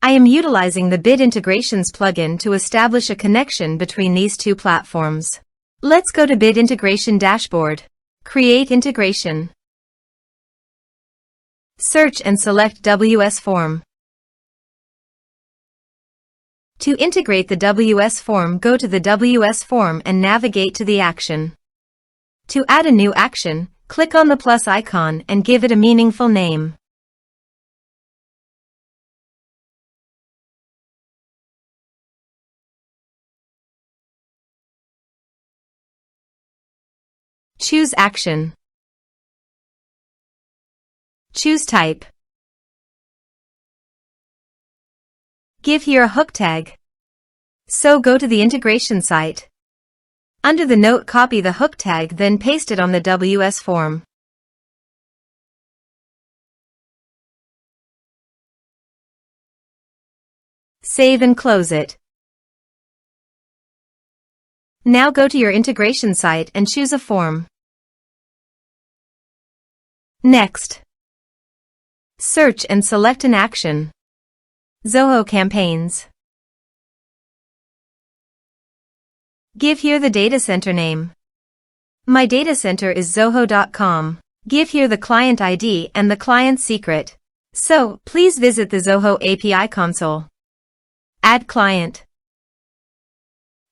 I am utilizing the Bit Integrations plugin to establish a connection between these two platforms. Let's go to Bit Integration Dashboard. Create integration. Search and select WS Form. To integrate the WS Form, go to the WS Form and navigate to the action. To add a new action, click on the plus icon and give it a meaningful name. Choose action. Choose type. Give here a hook tag. So go to the integration site. Under the note, copy the hook tag, then paste it on the WS form. Save and close it. Now go to your integration site and choose a form. Next, search and select an action. Zoho Campaigns. Give here the data center name. My data center is zoho.com. Give here the client ID and the client secret. So, please visit the Zoho API console. Add client.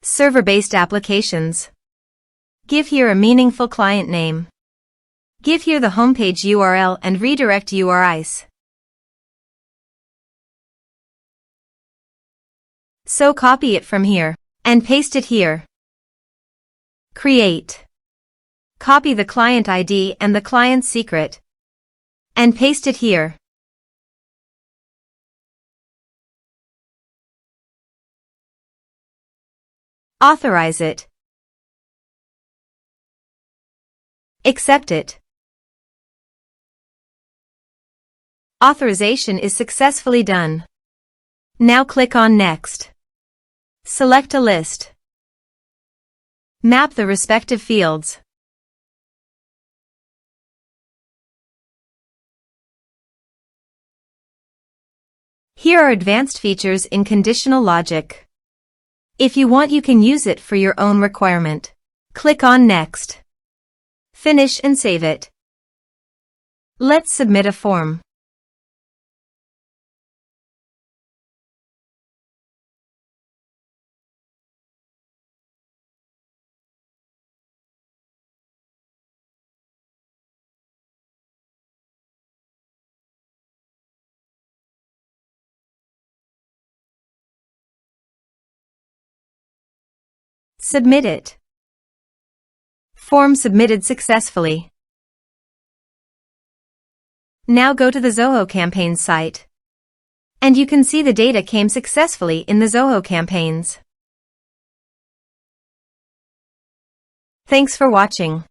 Server-based applications. Give here a meaningful client name. Give here the homepage URL and redirect URIs. So copy it from here and paste it here. Create. Copy the client ID and the client secret and paste it here. Authorize it. Accept it. Authorization is successfully done. Now click on Next. Select a list. Map the respective fields. Here are advanced features in conditional logic. If you want, you can use it for your own requirement. Click on Next. Finish and save it. Let's submit a form. Submit it. Form submitted successfully. Now go to the Zoho Campaigns site. And you can see the data came successfully in the Zoho Campaigns. Thanks for watching.